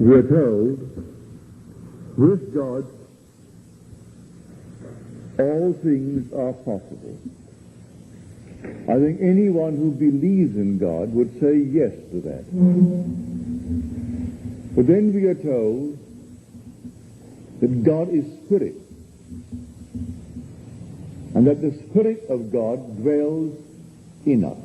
we're told, with God, all things are possible. I think anyone who believes in God would say yes to that. But then we are told that God is spirit, and that the Spirit of God dwells in us.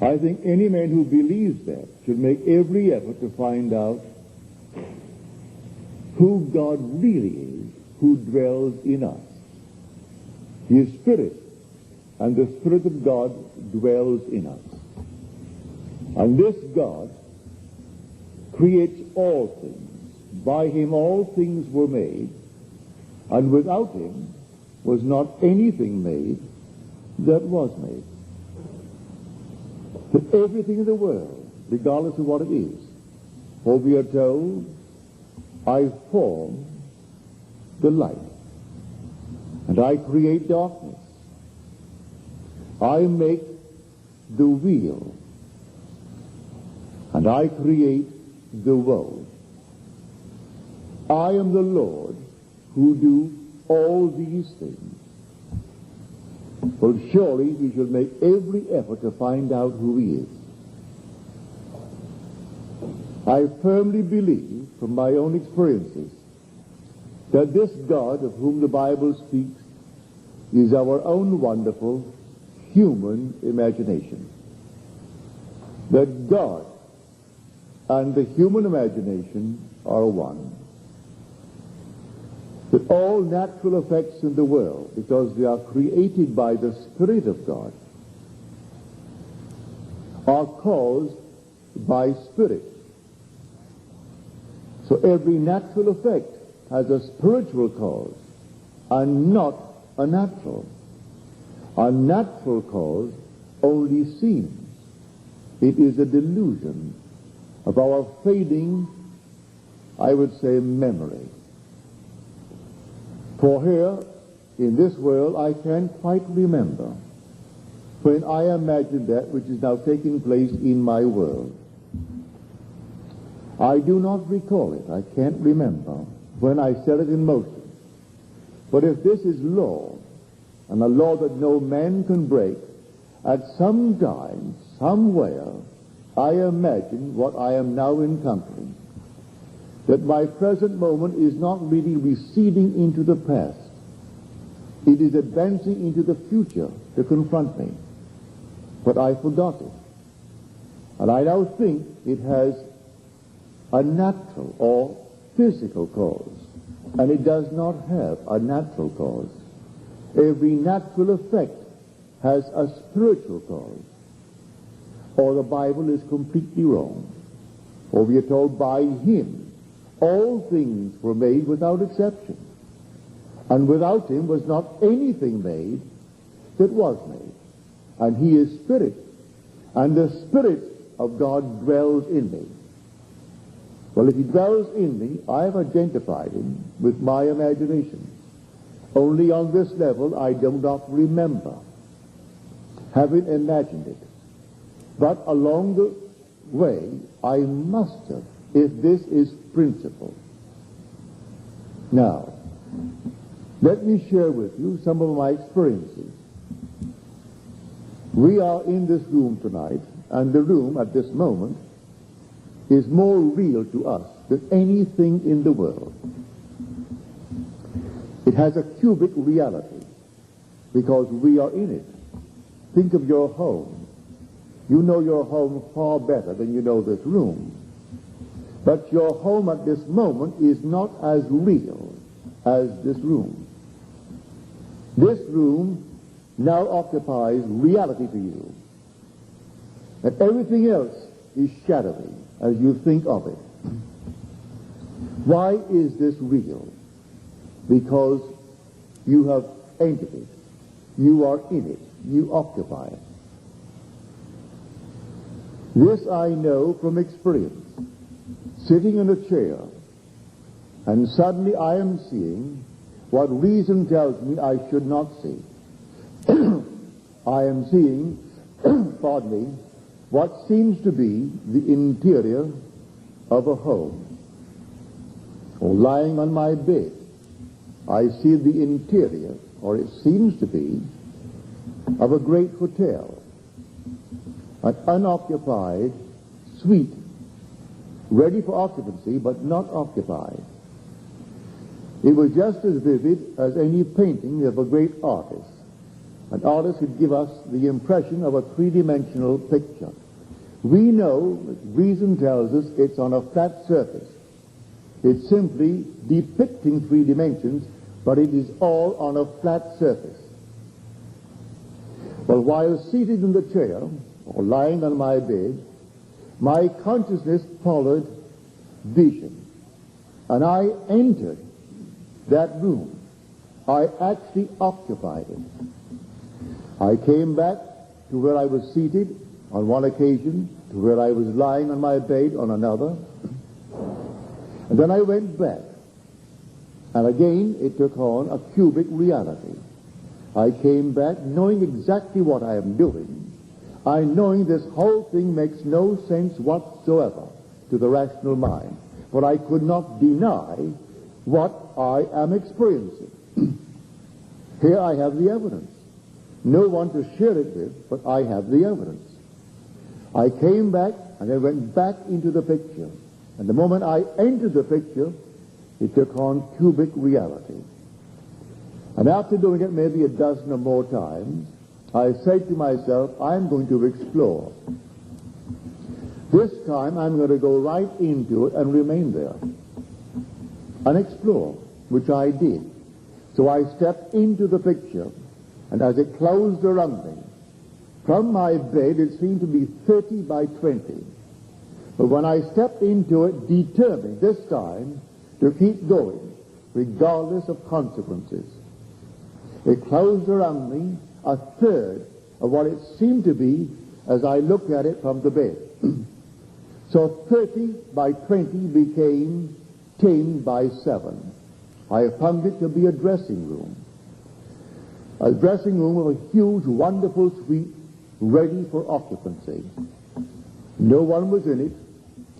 I think any man who believes that should make every effort to find out who God really is, who dwells in us. He is spirit, and the Spirit of God dwells in us. And this God creates all things. By him all things were made, and without him was not anything made that was made. That everything in the world, regardless of what it is, for we are told, I form the light, and I create darkness. I make the weal, and I create the woe. I am the Lord who do all these things. Well, surely we should make every effort to find out who he is. I firmly believe, from my own experiences, that this God of whom the Bible speaks is our own wonderful human imagination. That God and the human imagination are one. That all natural effects in the world, because they are created by the Spirit of God, are caused by Spirit. So every natural effect has a spiritual cause and not a natural. A natural cause only seems. It is a delusion of our fading, I would say, memory. For here, in this world, I can't quite remember when I imagined that which is now taking place in my world. I do not recall it. I can't remember when I set it in motion. But if this is law, and a law that no man can break, at some time, somewhere, I imagine what I am now encountering. That my present moment is not really receding into the past. It is advancing into the future to confront me. But I forgot it. And I now think it has a natural or physical cause. And it does not have a natural cause. Every natural effect has a spiritual cause. Or the Bible is completely wrong. For we are told by him all things were made without exception. And without him was not anything made that was made. And he is spirit. And the Spirit of God dwells in me. Well, if he dwells in me, I have identified him with my imagination. Only on this level I do not remember having imagined it. But along the way, I must have, if this is principle. Now, let me share with you some of my experiences. We are in this room tonight, and the room at this moment is more real to us than anything in the world. It has a cubic reality because we are in it. Think of your home. You know your home far better than you know this room. But your home at this moment is not as real as this room. This room now occupies reality to you. And everything else is shadowy as you think of it. Why is this real? Because you have entered it. You are in it. You occupy it. This I know from experience. Sitting in a chair, and suddenly I am seeing what reason tells me I should not see. I am seeing, pardon me, what seems to be the interior of a home. Or lying on my bed, I see the interior, or it seems to be, of a great hotel, an unoccupied suite, ready for occupancy, but not occupied. It was just as vivid as any painting of a great artist. An artist could give us the impression of a three-dimensional picture. We know that reason tells us it's on a flat surface. It's simply depicting three dimensions, but it is all on a flat surface. Well, while seated in the chair, or lying on my bed, my consciousness followed vision. And I entered that room. I actually occupied it. I came back to where I was seated on one occasion, to where I was lying on my bed on another. And then I went back. And again, it took on a cubic reality. I came back knowing exactly what I am doing. I knowing this whole thing makes no sense whatsoever to the rational mind. But I could not deny what I am experiencing. Here I have the evidence. No one to share it with, but I have the evidence. I came back and I went back into the picture. And the moment I entered the picture, it took on cubic reality. And after doing it maybe a dozen or more times, I said to myself, I'm going to explore. This time I'm going to go right into it and remain there and explore, which I did. So I stepped into the picture, and as it closed around me, from my bed it seemed to be 30 by 20. But when I stepped into it, determined this time to keep going, regardless of consequences, it closed around me a third of what it seemed to be as I looked at it from the bed. So 30 by 20 became 10 by 7. I found it to be a dressing room. A dressing room with a huge, wonderful suite ready for occupancy. No one was in it.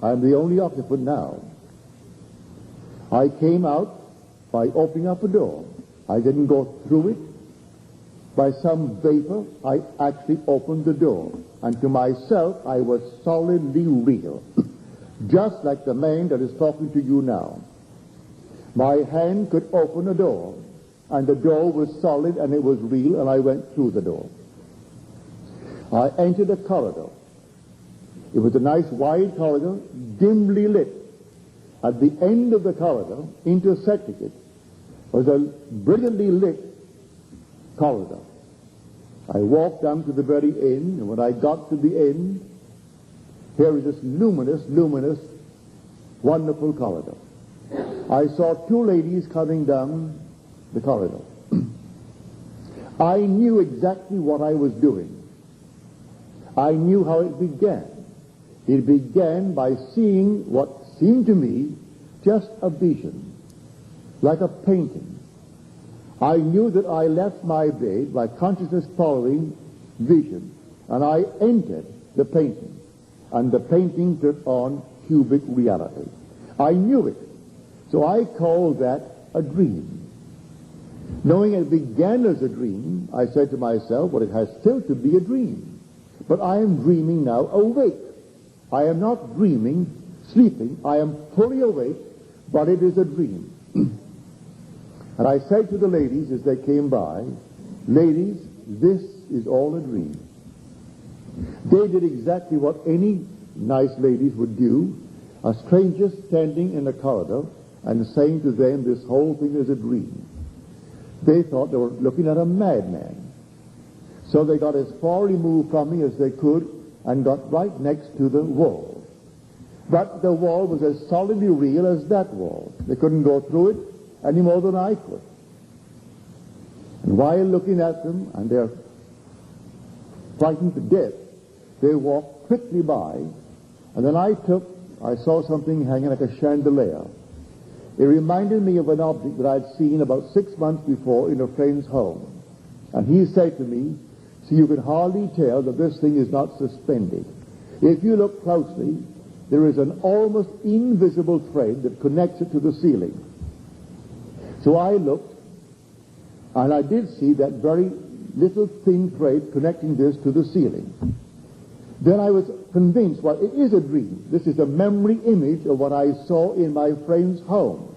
I'm the only occupant now. I came out by opening up a door. I didn't go through it. By some vapor, I actually opened the door. And to myself, I was solidly real. Just like the man that is talking to you now. My hand could open a door. And the door was solid and it was real, and I went through the door. I entered a corridor. It was a nice wide corridor, dimly lit. At the end of the corridor, intersecting it, was a brilliantly lit corridor. I walked down to the very end, and when I got to the end, here is this luminous, wonderful corridor. I saw two ladies coming down the corridor. I knew exactly what I was doing. I knew how it began. It began by seeing what seemed to me just a vision, like a painting. I knew that I left my bed, my consciousness following vision, and I entered the painting, and the painting took on cubic reality. I knew it, so I called that a dream. Knowing it began as a dream, I said to myself, well, it has still to be a dream. But I am dreaming now awake. I am not dreaming, sleeping. I am fully awake, but it is a dream. And I said to the ladies as they came by, ladies, this is all a dream. They did exactly what any nice ladies would do, a stranger standing in a corridor and saying to them, this whole thing is a dream. They thought they were looking at a madman. So they got as far removed from me as they could and got right next to the wall. But the wall was as solidly real as that wall. They couldn't go through it any more than I could. And while looking at them, and they're frightened to death, they walked quickly by, and then I saw something hanging like a chandelier. It reminded me of an object that I'd seen about 6 months before in a friend's home. And he said to me, so you can hardly tell that this thing is not suspended. If you look closely, there is an almost invisible thread that connects it to the ceiling. So I looked, and I did see that very little thin thread connecting this to the ceiling. Then I was convinced, well, it is a dream. This is a memory image of what I saw in my friend's home.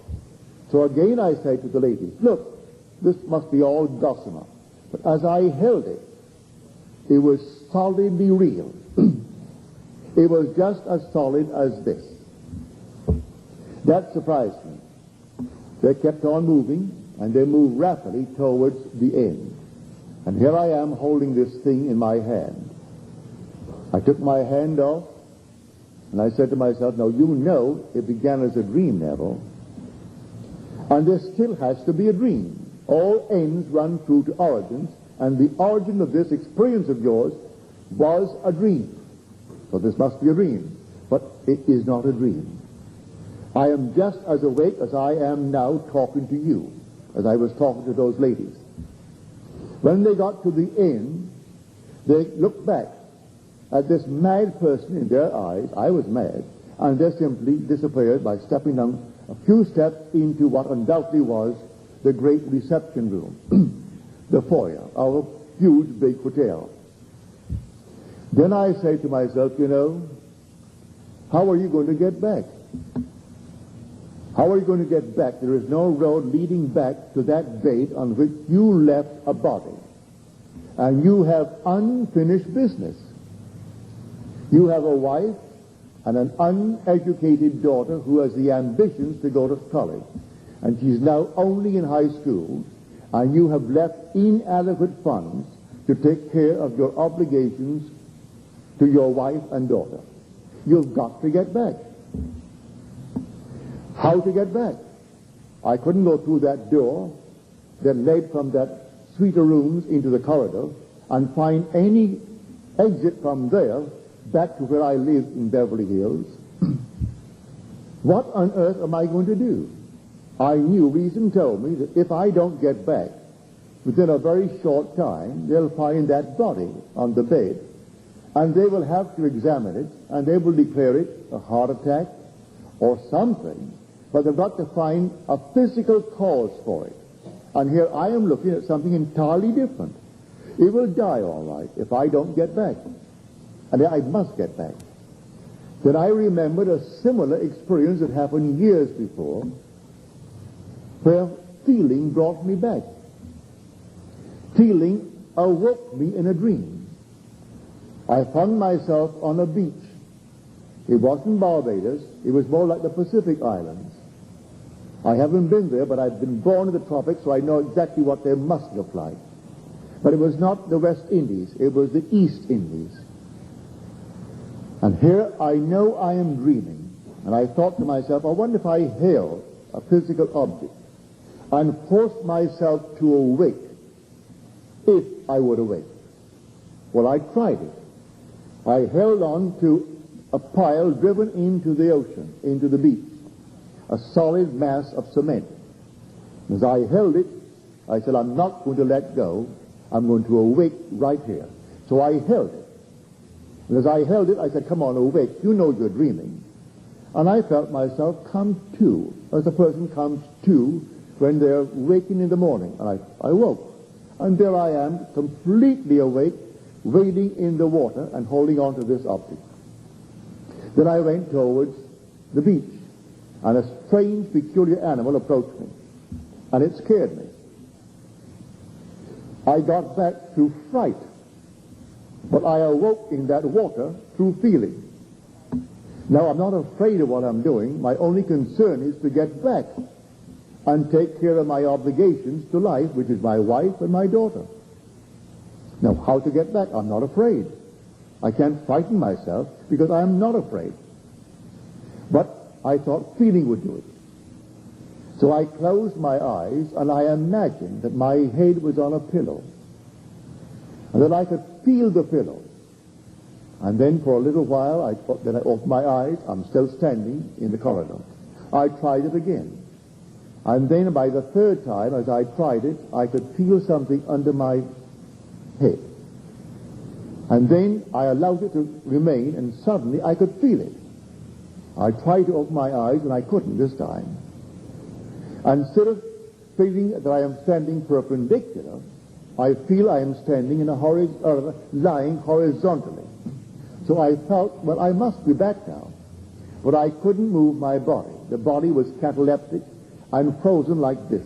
So again I said to the ladies, look, this must be all gossamer. But as I held it, it was solidly real. It was just as solid as this. That surprised me. They kept on moving, and they moved rapidly towards the end. And here I am holding this thing in my hand. I took my hand off, and I said to myself, now you know it began as a dream, Neville. And this still has to be a dream. All ends run through to origins, and the origin of this experience of yours was a dream. So this must be a dream. But it is not a dream. I am just as awake as I am now talking to you, as I was talking to those ladies. When they got to the end, they looked back at this mad person in their eyes. I was mad. And they simply disappeared by stepping down a few steps into what undoubtedly was the great reception room, the foyer, our huge big hotel. Then I say to myself, you know, how are you going to get back? How are you going to get back? There is no road leading back to that bed on which you left a body. And you have unfinished business. You have a wife and an uneducated daughter who has the ambitions to go to college. And she's now only in high school, and you have left inadequate funds to take care of your obligations to your wife and daughter. You've got to get back. How to get back? I couldn't go through that door that led from that suite of rooms into the corridor and find any exit from there back to where I lived in Beverly Hills. What on earth am I going to do? I knew, reason told me, that if I don't get back, within a very short time, they'll find that body on the bed, and they will have to examine it, and they will declare it a heart attack or something, but they've got to find a physical cause for it. And here I am looking at something entirely different. It will die all right if I don't get back. And I must get back. Then I remembered a similar experience that happened years before, where feeling brought me back. Feeling awoke me in a dream. I found myself on a beach. It wasn't Barbados. It was more like the Pacific Islands. I haven't been there, but I've been born in the tropics, so I know exactly what they must look like. But it was not the West Indies. It was the East Indies. And here I know I am dreaming. And I thought to myself, I wonder if I held a physical object and forced myself to awake, if I would awake. Well, I tried it. I held on to a pile driven into the ocean, into the beach, a solid mass of cement. As I held it, I said, I'm not going to let go. I'm going to awake right here. So I held it. And as I held it, I said, come on, awake. You know you're dreaming. And I felt myself come to, as a person comes to when they're waking in the morning. And I woke. And there I am, completely awake, wading in the water and holding on to this object. Then I went towards the beach, and a strange, peculiar animal approached me, and it scared me. I got back through fright, but I awoke in that water through feeling. Now, I'm not afraid of what I'm doing. My only concern is to get back and take care of my obligations to life, which is my wife and my daughter. Now, how to get back? I'm not afraid. I can't frighten myself because I am not afraid. But I thought feeling would do it. So I closed my eyes and I imagined that my head was on a pillow and that I could feel the pillow. And then for a little while, I opened my eyes. I'm still standing in the corridor. I tried it again. And then by the third time, as I tried it, I could feel something under my head. And then I allowed it to remain, and suddenly I could feel it. I tried to open my eyes, and I couldn't this time. And instead of feeling that I am standing perpendicular, I feel I am standing in lying horizontally. So I felt, well, I must be back now. But I couldn't move my body. The body was cataleptic and frozen like this.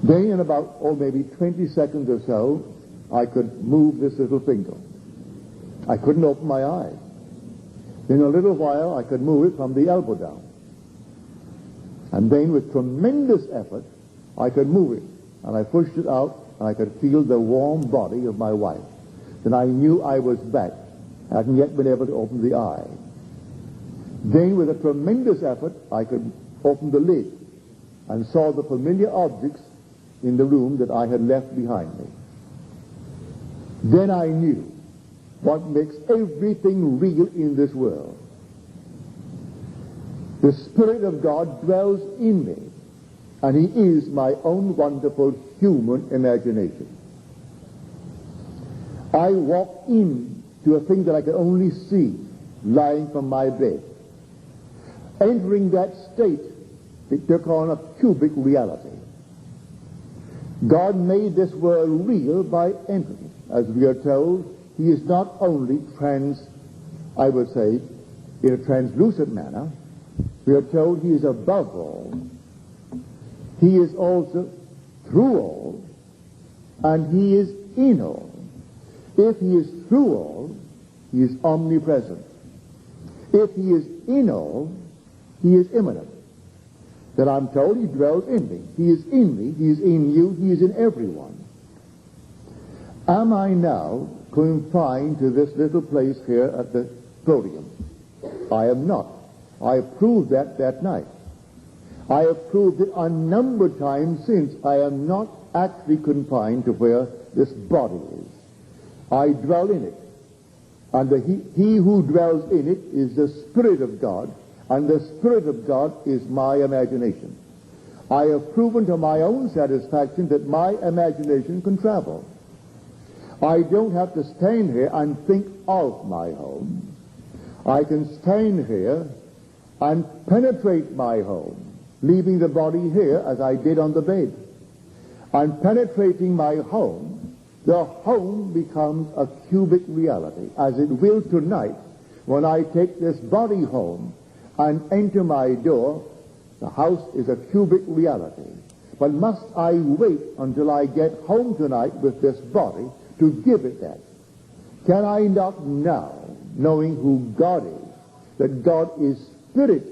Then in about, maybe 20 seconds or so, I could move this little finger. I couldn't open my eyes. In a little while, I could move it from the elbow down. And then with tremendous effort, I could move it. And I pushed it out, and I could feel the warm body of my wife. Then I knew I was back. I hadn't yet been able to open the eye. Then with a tremendous effort, I could open the lid and saw the familiar objects in the room that I had left behind me. Then I knew what makes everything real in this world. The Spirit of God dwells in me, and He is my own wonderful human imagination. I walk into a thing that I can only see lying from my bed. Entering that state, it took on a cubic reality. God made this world real by entering. As we are told, He is not only in a translucent manner. We are told He is above all. He is also through all, and He is in all. If He is through all, He is omnipresent. If He is in all, He is immanent. That I'm told He dwells in me. He is in me, He is in you, He is in everyone. Am I now confined to this little place here at the podium? I am not. I have proved that night. I have proved it unnumbered times since. I am not actually confined to where this body is. I dwell in it. And he who dwells in it is the Spirit of God, and the Spirit of God is my imagination. I have proven to my own satisfaction that my imagination can travel. I don't have to stand here and think of my home. I can stand here and penetrate my home, leaving the body here as I did on the bed. And penetrating my home, the home becomes a cubic reality, as it will tonight when I take this body home and enter my door. The house is a cubic reality. But must I wait until I get home tonight with this body to give it that? Can I not now, knowing who God is, that God is Spirit,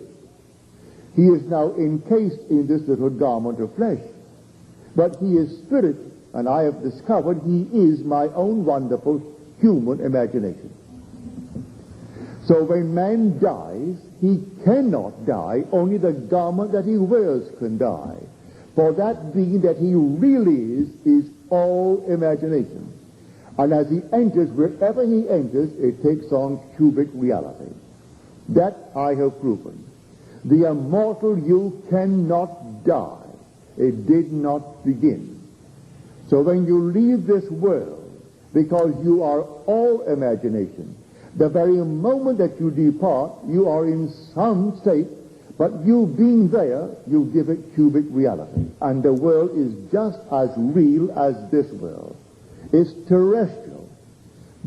He is now encased in this little garment of flesh, but He is Spirit, and I have discovered He is my own wonderful human imagination. So when man dies, he cannot die, only the garment that he wears can die. For that being that he really is all imagination. And as he enters, wherever he enters, it takes on cubic reality. That I have proven. The immortal you cannot die. It did not begin. So when you leave this world, because you are all imagination, the very moment that you depart, you are in some state, but you being there, you give it cubic reality. And the world is just as real as this world. It's terrestrial,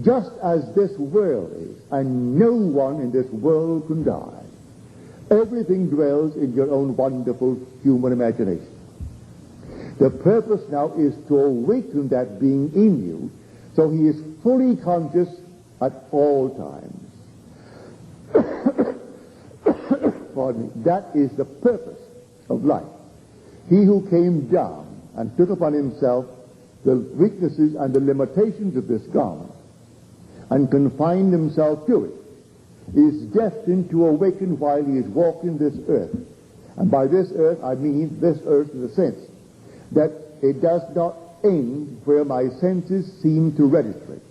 just as this world is, and no one in this world can die. Everything dwells in your own wonderful human imagination. The purpose now is to awaken that being in you, so he is fully conscious at all times. Pardon me. That is the purpose of life. He who came down and took upon himself the weaknesses and the limitations of this garment and confined himself to it is destined to awaken while he is walking this earth. And by this earth, I mean this earth in the sense that it does not end where my senses seem to register it.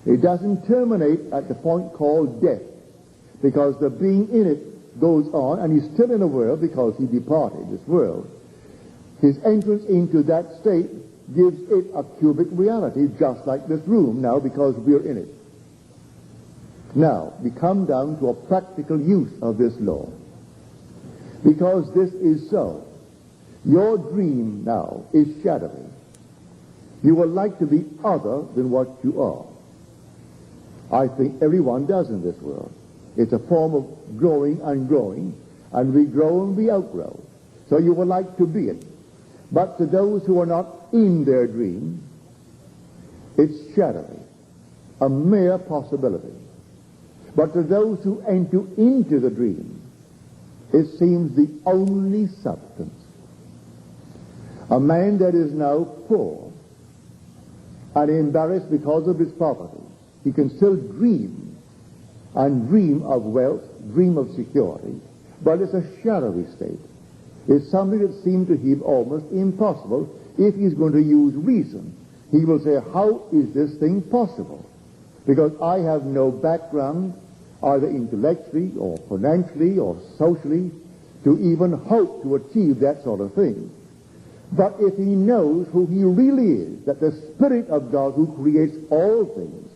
It doesn't terminate at the point called death, because the being in it goes on, and he's still in the world because he departed this world. His entrance into that state gives it a cubic reality, just like this room now, because we're in it. Now, we come down to a practical use of this law. Because this is so, your dream now is shadowy. You would like to be other than what you are. I think everyone does in this world. It's a form of growing, and we grow and we outgrow. So you would like to be it. But to those who are not in their dream, it's shadowy, a mere possibility. But to those who enter into the dream, it seems the only substance. A man that is now poor and embarrassed because of his poverty, he can still dream, and dream of wealth, dream of security, but it's a shadowy state. It's something that seems to him almost impossible. If he's going to use reason, he will say, how is this thing possible? Because I have no background, either intellectually or financially or socially, to even hope to achieve that sort of thing. But if he knows who he really is, that the Spirit of God who creates all things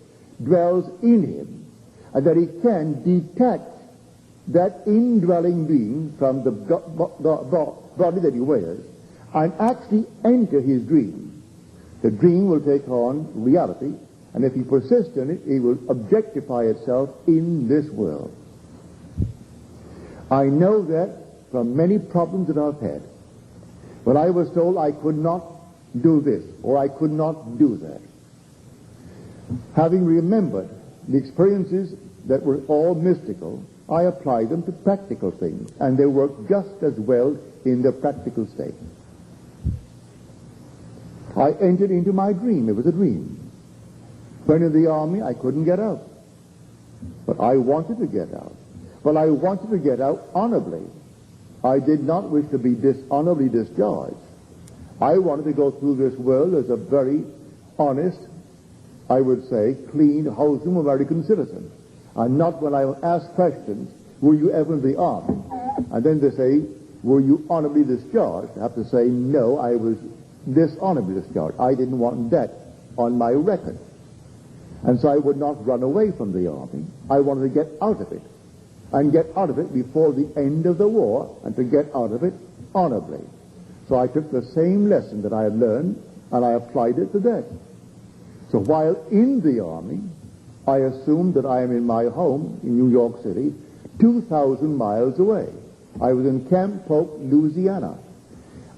dwells in him, and that he can detach that indwelling being from the body that he wears and actually enter his dream, the dream will take on reality, and if he persists in it, it will objectify itself in this world. I know that from many problems that I've had. When I was told I could not do this or I could not do that, having remembered the experiences that were all mystical, I applied them to practical things, and they work just as well in the practical state. I entered into my dream. It was a dream. When in the army, I couldn't get out. But I wanted to get out. But I wanted to get out honorably. I did not wish to be dishonorably discharged. I wanted to go through this world as a very honest, I would say, clean, wholesome American citizen. And not when I ask questions, were you ever in the army? And then they say, were you honorably discharged? I have to say, no, I was dishonorably discharged. I didn't want that on my record. And so I would not run away from the army. I wanted to get out of it. And get out of it before the end of the war, and to get out of it honorably. So I took the same lesson that I had learned, and I applied it to that. So while in the army, I assumed that I am in my home in New York City, 2,000 miles away. I was in Camp Polk, Louisiana,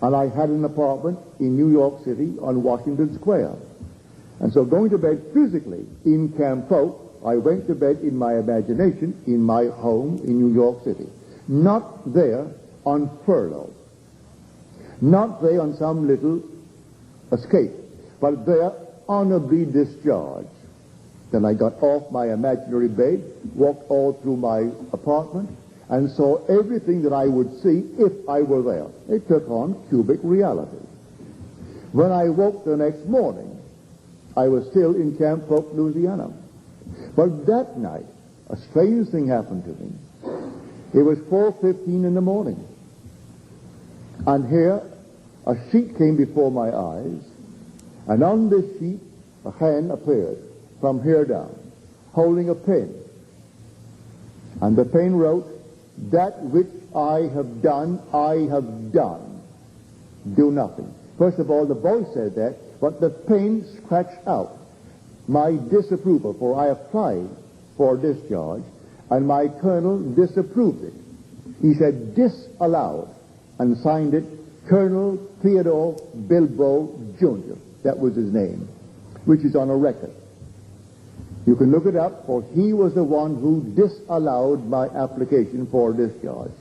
and I had an apartment in New York City on Washington Square. And so going to bed physically in Camp Polk, I went to bed in my imagination in my home in New York City. Not there on furlough. Not there on some little escape, but there honorably discharged. Then I got off my imaginary bed, walked all through my apartment, and saw everything that I would see if I were there. It took on cubic reality. When I woke the next morning, I was still in Camp Polk, Louisiana. But that night, a strange thing happened to me. It was 4:15 in the morning. And here, a sheet came before my eyes, and on this sheet, a hand appeared from here down, holding a pen. And the pen wrote, "That which I have done, do nothing." First of all, the voice said that, but the pen scratched out my disapproval, for I applied for discharge, and my colonel disapproved it. He said disallowed, and signed it Colonel Theodore Bilbo Jr. That was his name, which is on a record. You can look it up, for he was the one who disallowed my application for discharge.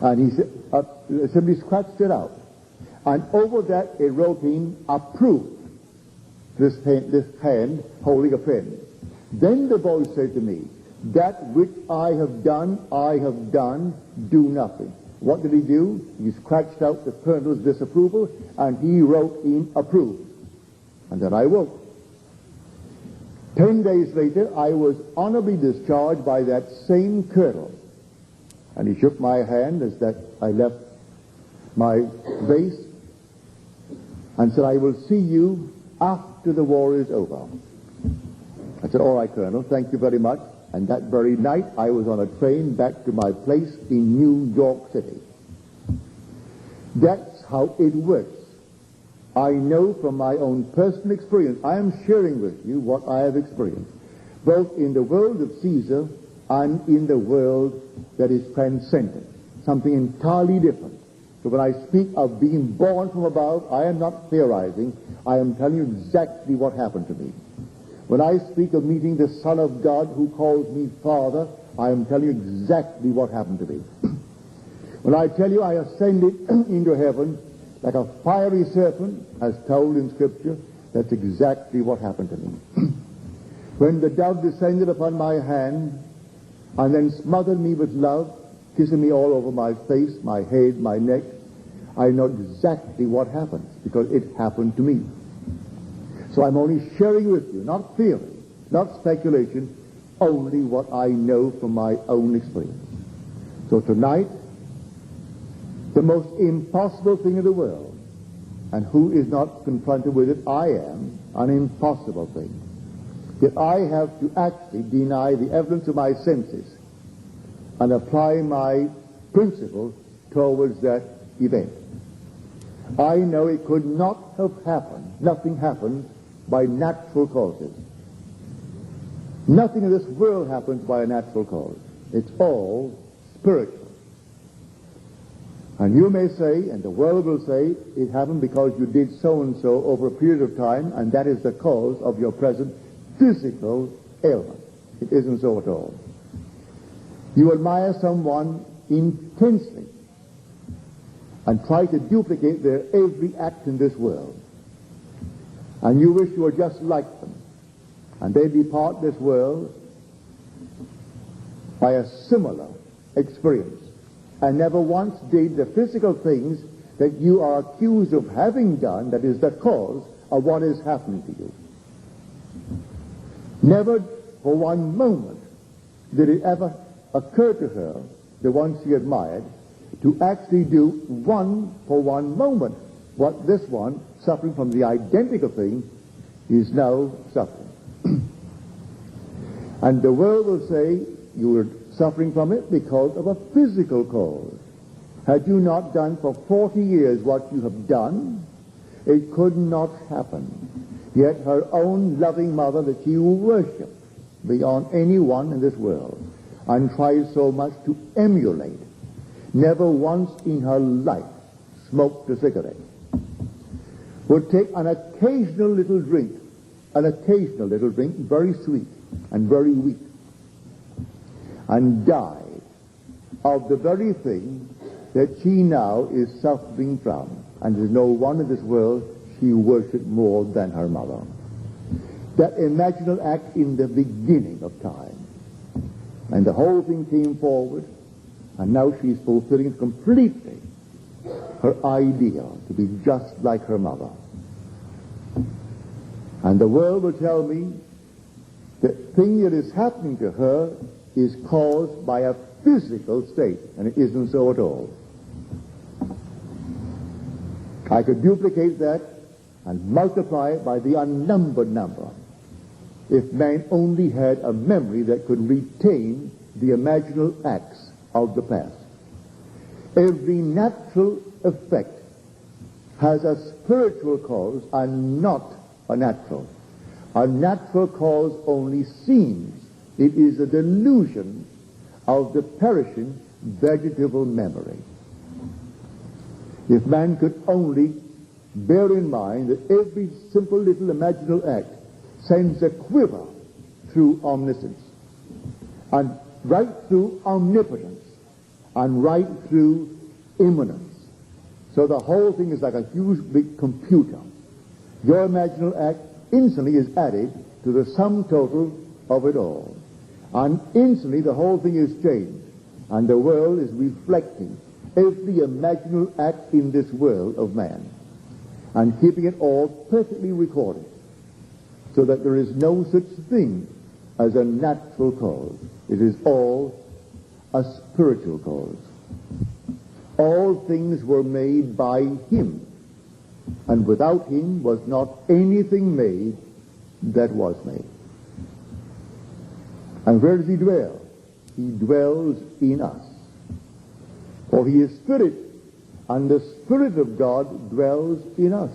And he simply scratched it out. And over that it wrote in approved. This hand holding a pen. Then the voice said to me, "That which I have done, do nothing." What did he do? He scratched out the colonel's disapproval, and he wrote in approved. And then I woke. 10 days later, I was honorably discharged by that same colonel. And he shook my hand as that I left my base. and said, I will see you after the war is over. I said, all right, Colonel, thank you very much. And that very night, I was on a train back to my place in New York City. That's how it works. I know from my own personal experience. I am sharing with you what I have experienced, both in the world of Caesar and in the world that is transcendent, something entirely different. So when I speak of being born from above, I am not theorizing. I am telling you exactly what happened to me. When I speak of meeting the Son of God who calls me Father, I am telling you exactly what happened to me. When I tell you I ascended into heaven like a fiery serpent, as told in Scripture, that's exactly what happened to me. When the dove descended upon my hand and then smothered me with love, kissing me all over my face, my head, my neck, I know exactly what happened because it happened to me. So I'm only sharing with you, not theory, not speculation, only what I know from my own experience. So tonight, the most impossible thing in the world, and who is not confronted with it? I am, an impossible thing. That I have to actually deny the evidence of my senses and apply my principles towards that event. I know it could not have happened, nothing happened by natural causes. Nothing in this world happens by a natural cause. It's all spiritual. And you may say, and the world will say, it happened because you did so and so over a period of time, and that is the cause of your present physical ailment. It isn't so at all. You admire someone intensely and try to duplicate their every act in this world. And you wish you were just like them. And they depart this world by a similar experience and never once did the physical things that you are accused of having done, that is the cause of what is happening to you. Never for one moment did it ever occur to her, the one she admired, to actually do for one moment what this one, suffering from the identical thing, is now suffering. And the world will say you were suffering from it because of a physical cause. Had you not done for 40 years what you have done, it could not happen. Yet her own loving mother that she will worship beyond anyone in this world and tries so much to emulate, never once in her life smoked a cigarette, would take an occasional little drink, very sweet and very weak, and died of the very thing that she now is suffering from. And there's no one in this world she worshipped more than her mother. That imaginal act in the beginning of time. And the whole thing came forward, and now she's fulfilling completely her ideal to be just like her mother. And the world will tell me the thing that is happening to her is caused by a physical state, and it isn't so at all. I could duplicate that and multiply it by the unnumbered number if man only had a memory that could retain the imaginal acts of the past. Every natural effect has a spiritual cause and not a natural. A natural cause only seems. It is a delusion of the perishing vegetable memory. If man could only bear in mind that every simple little imaginal act sends a quiver through omniscience, and right through omnipotence, and right through immanence. So the whole thing is like a huge big computer. Your imaginal act instantly is added to the sum total of it all. And instantly the whole thing is changed. And the world is reflecting every imaginal act in this world of man and keeping it all perfectly recorded, so that there is no such thing as a natural cause. It is all a spiritual cause. All things were made by him, and without him was not anything made that was made. And where does he dwell? He dwells in us. For he is spirit, and the Spirit of God dwells in us.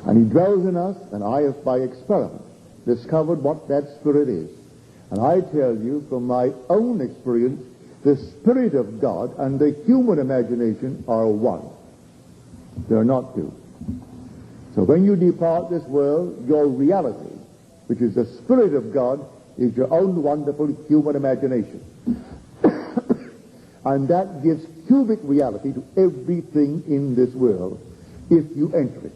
And he dwells in us, and I have by experiment discovered what that Spirit is. And I tell you from my own experience, the Spirit of God and the human imagination are one. They're not two. So when you depart this world, your reality, which is the Spirit of God, is your own wonderful human imagination. And that gives cubic reality to everything in this world if you enter it.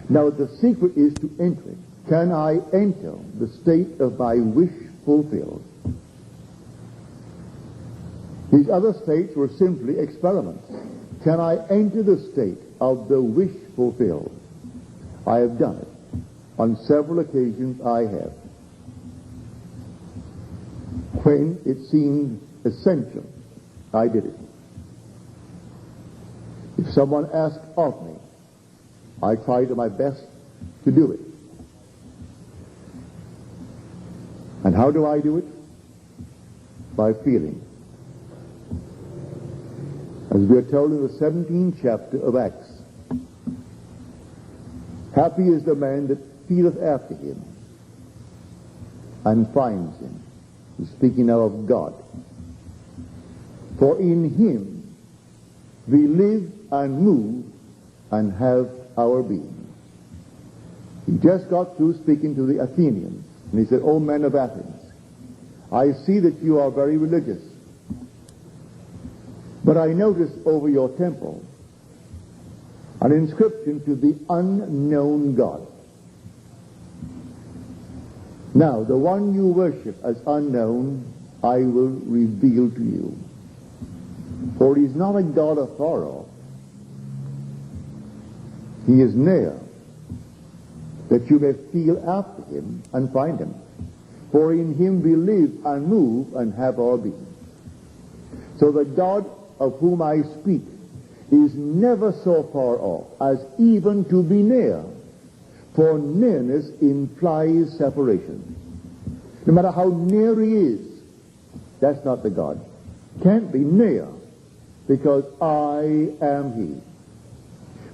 Now the secret is to enter it. Can I enter the state of my wish fulfilled? These other states were simply experiments. Can I enter the state of the wish fulfilled? I have done it. On several occasions I have. When it seemed essential, I did it. If someone asked of me, I tried my best to do it. And how do I do it? By feeling. As we are told in the 17th chapter of Acts, happy is the man that feeleth after him and finds him. He's speaking now of God. For in him we live and move and have our being. He just got through speaking to the Athenians, and he said, O men of Athens, I see that you are very religious, but I notice over your temple an inscription to the unknown God. Now, the one you worship as unknown, I will reveal to you. For he is not a God afar off. He is near, that you may feel after him and find him. For in him we live and move and have our being. So the God of whom I speak is never so far off as even to be near. For nearness implies separation. No matter how near he is, that's not the God. Can't be near, because I am he.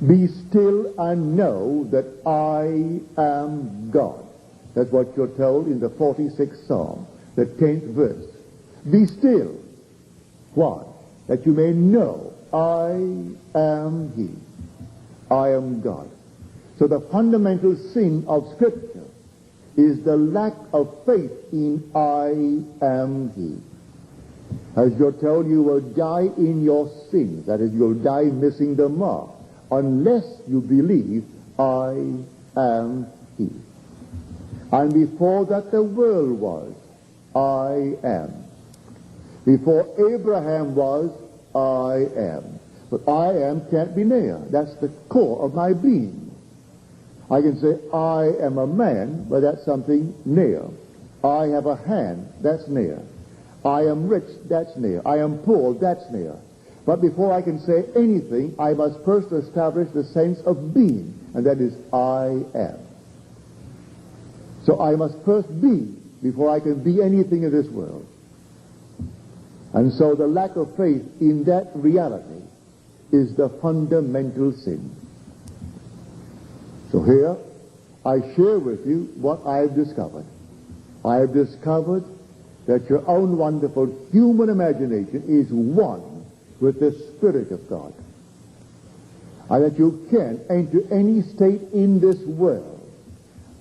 Be still and know that I am God. That's what you're told in the 46th Psalm, the 10th verse. Be still. Why? That you may know I am he. I am God. So the fundamental sin of Scripture is the lack of faith in I am he. As you're told, you will die in your sins. That is, you'll die missing the mark, unless you believe I am he. And before that the world was, I am. Before Abraham was, I am. But I am can't be near. That's the core of my being. I can say, I am a man, but that's something near. I have a hand, that's near. I am rich, that's near. I am poor, that's near. But before I can say anything, I must first establish the sense of being, and that is, I am. So I must first be before I can be anything in this world. And so the lack of faith in that reality is the fundamental sin. So here, I share with you what I have discovered. I have discovered that your own wonderful human imagination is one with the Spirit of God. And that you can enter any state in this world,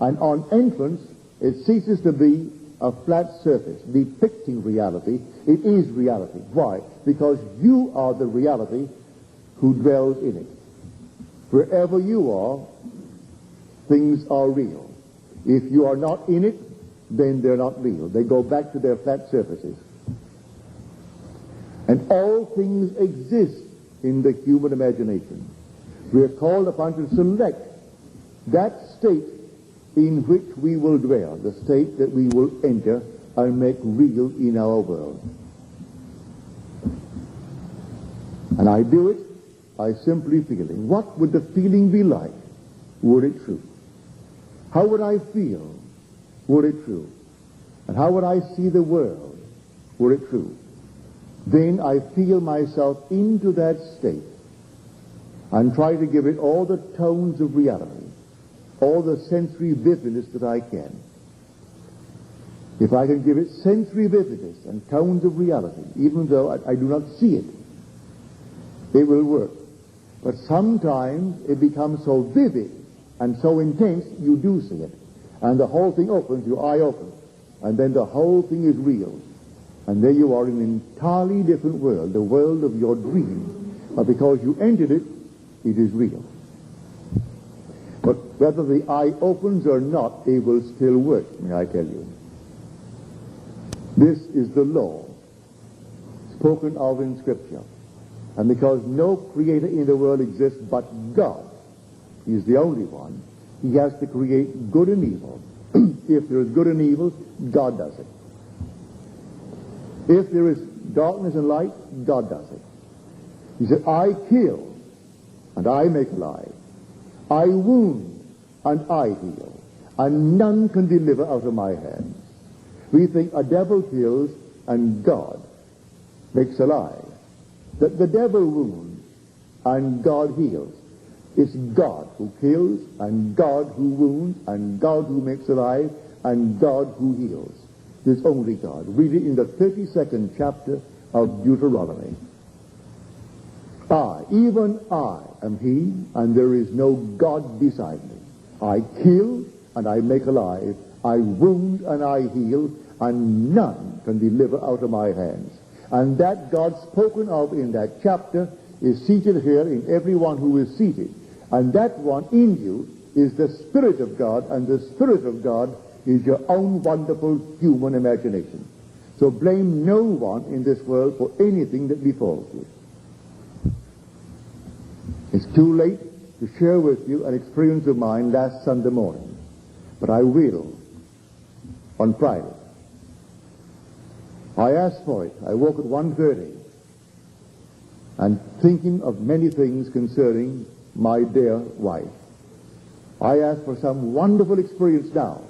and on entrance, it ceases to be a flat surface depicting reality. It is reality. Why? Because you are the reality who dwells in it. Wherever you are, things are real. If you are not in it, then they're not real. They go back to their flat surfaces. And all things exist in the human imagination. We are called upon to select that state in which we will dwell, the state that we will enter and make real in our world. And I do it I simply feeling. What would the feeling be like were it true? How would I feel were it true? And how would I see the world were it true? Then I feel myself into that state and try to give it all the tones of reality, all the sensory vividness that I can. If I can give it sensory vividness and tones of reality, even though I do not see it, it will work. But sometimes it becomes so vivid and so intense, you do see it. And the whole thing opens, your eye opens. And then the whole thing is real. And there you are in an entirely different world, the world of your dream. But because you entered it, it is real. But whether the eye opens or not, it will still work, may I tell you. This is the law spoken of in Scripture. And because no creator in the world exists but God, He is the only one, He has to create good and evil. If there is good and evil, God does it. If there is darkness and light, God does it. He said, I kill and I make alive. I wound and I heal. And none can deliver out of my hands. We think a devil kills and God makes alive. That the devil wounds and God heals. It's God who kills and God who wounds and God who makes alive and God who heals. There's only God. Read it in the 32nd chapter of Deuteronomy. I, even I, am He, and there is no God beside me. I kill and I make alive. I wound and I heal, and none can deliver out of my hands. And that God spoken of in that chapter is seated here in everyone who is seated. And that one in you is the Spirit of God, and the Spirit of God is your own wonderful human imagination. So blame no one in this world for anything that befalls you. It's too late to share with you an experience of mine last Sunday morning, but I will on Friday. I asked for it. I woke at 1:30 and thinking of many things concerning my dear wife. I asked for some wonderful experience now,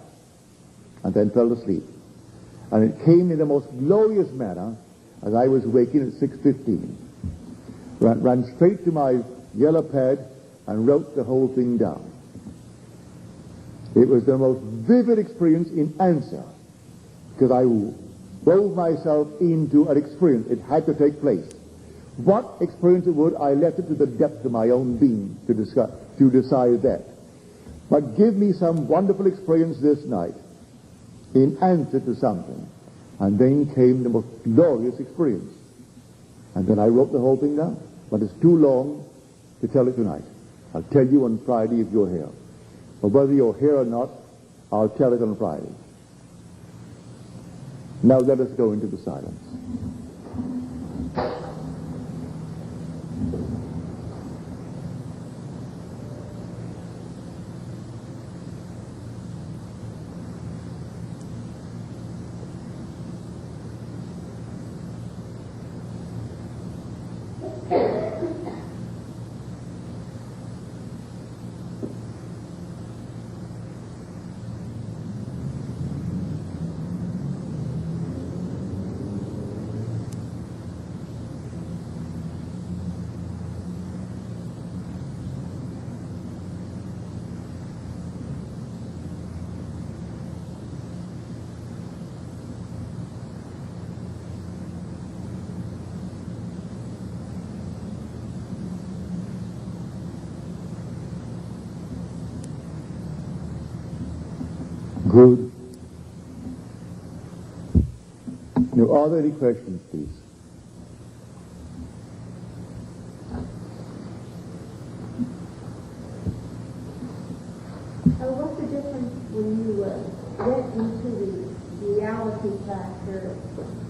and then fell asleep. And it came in the most glorious manner as I was waking at 6:15. Ran straight to my yellow pad and wrote the whole thing down. It was the most vivid experience in answer, because I wove myself into an experience. It had to take place. What experience it would, I left it to the depth of my own being to decide that. But give me some wonderful experience this night in answer to something. And then came the most glorious experience. And then I wrote the whole thing down. But it's too long to tell it tonight. I'll tell you on Friday if you're here. But whether you're here or not, I'll tell it on Friday. Now let us go into the silence. Good. Now, are there any questions, please? What's the difference when you get into the reality factor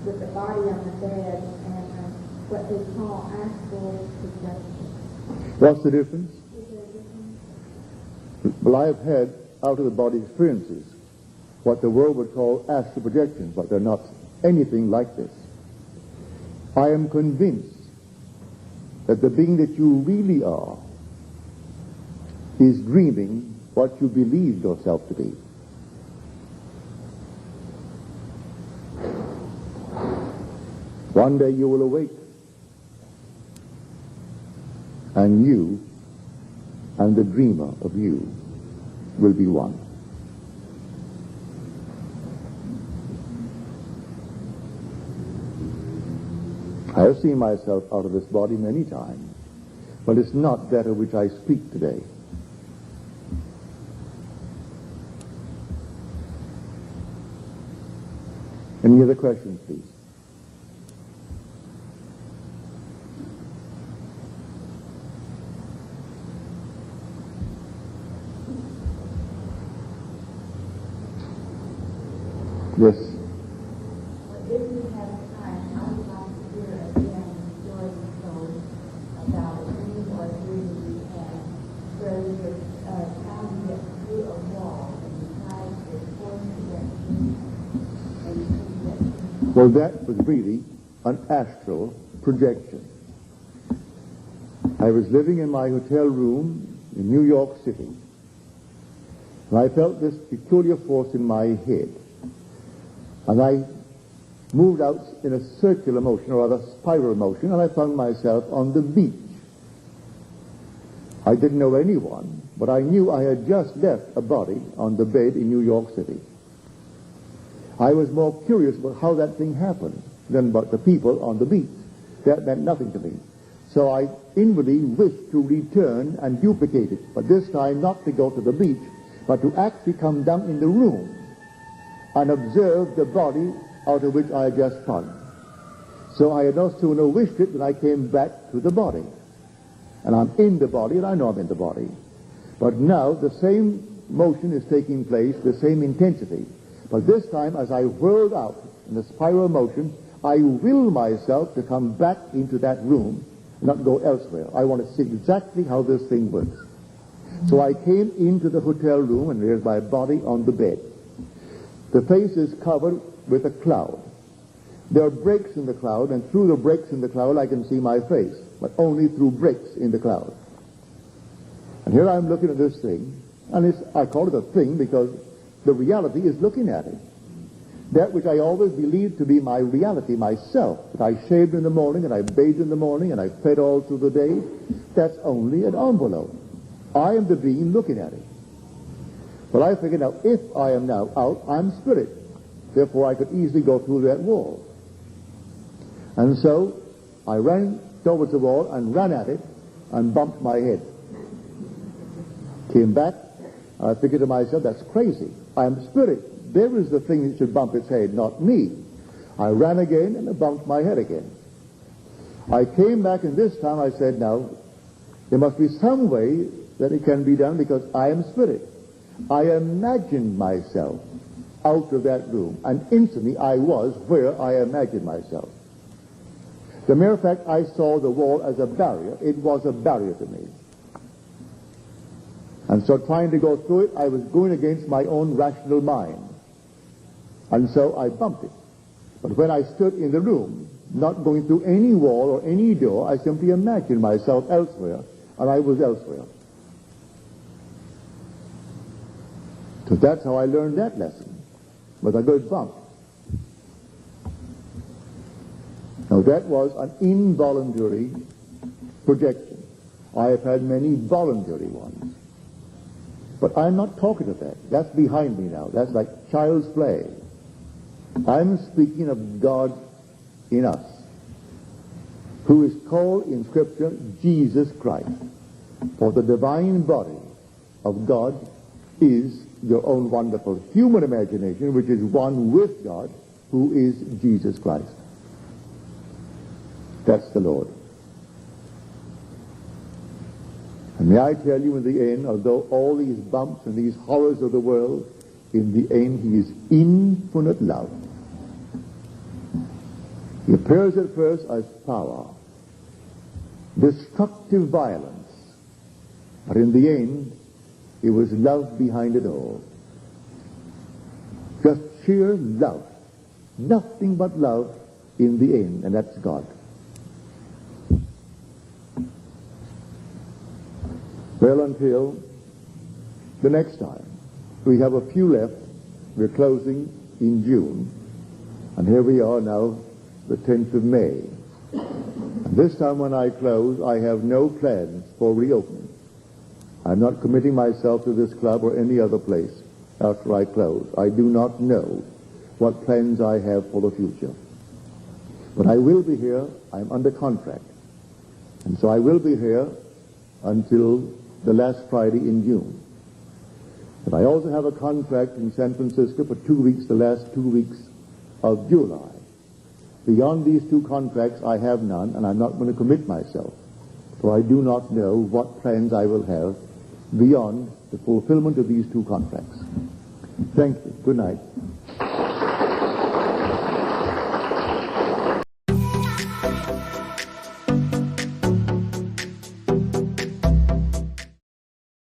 with the body on the bed and what they call astral projection? What's the difference? Is there a difference? Well, I have had out-of-the-body experiences, what the world would call astral projections, but they're not anything like this. I am convinced that the being that you really are is dreaming what you believe yourself to be. One day you will awake, and you and the dreamer of you will be one. I have seen myself out of this body many times, but it's not that of which I speak today. Any other questions, please? Yes. If you have time, I would like to hear again the story you told about a dream or a dream you had where you were trying to get through a wall and you tried to force to get through and you couldn't get through. Well, that was really an astral projection. I was living in my hotel room in New York City, and I felt this peculiar force in my head. And I moved out in a circular motion, or rather spiral motion, and I found myself on the beach. I didn't know anyone, but I knew I had just left a body on the bed in New York City. I was more curious about how that thing happened than about the people on the beach. That meant nothing to me. So I inwardly wished to return and duplicate it, but this time not to go to the beach, but to actually come down in the room and observe the body out of which I had just come. So I had no sooner wished it than I came back to the body. And I'm in the body, and I know I'm in the body. But now the same motion is taking place, the same intensity. But this time, as I whirled out in the spiral motion, I will myself to come back into that room, not go elsewhere. I want to see exactly how this thing works. So I came into the hotel room, and there's my body on the bed. The face is covered with a cloud. There are breaks in the cloud, and through the breaks in the cloud I can see my face, but only through breaks in the cloud. And here I'm looking at this thing, and I call it a thing because the reality is looking at it. That which I always believed to be my reality, myself, that I shaved in the morning, and I bathed in the morning, and I fed all through the day, that's only an envelope. I am the being looking at it. But I figured now, if I am now out, I'm spirit. Therefore, I could easily go through that wall. And so, I ran towards the wall and ran at it and bumped my head. Came back, and I figured to myself, that's crazy. I am spirit. There is the thing that should bump its head, not me. I ran again and I bumped my head again. I came back, and this time I said, now, there must be some way that it can be done because I am spirit. I imagined myself out of that room, and instantly I was where I imagined myself. The mere fact I saw the wall as a barrier, it was a barrier to me. And so trying to go through it, I was going against my own rational mind. And so I bumped it. But when I stood in the room, not going through any wall or any door, I simply imagined myself elsewhere, and I was elsewhere. So that's how I learned that lesson, with a good bump. Now that was an involuntary projection. I have had many voluntary ones. But I'm not talking of that. That's behind me now. That's like child's play. I'm speaking of God in us, who is called in Scripture Jesus Christ. For the divine body of God is your own wonderful human imagination, which is one with God, who is Jesus Christ. That's the Lord. And may I tell you, in the end, although all these bumps and these horrors of the world, in the end he is infinite love. He appears at first as power, destructive violence, but in the end it was love behind it all. Just sheer love. Nothing but love in the end, and that's God. Well, until the next time. We have a few left. We're closing in June. And here we are now, the 10th of May. And this time when I close, I have no plans for reopening. I'm not committing myself to this club or any other place after I close. I do not know what plans I have for the future. But I will be here. I'm under contract. And so I will be here until the last Friday in June. But I also have a contract in San Francisco for 2 weeks, the last 2 weeks of July. Beyond these two contracts, I have none, and I'm not going to commit myself, for I do not know what plans I will have beyond the fulfillment of these two contracts. Thank you. Good night.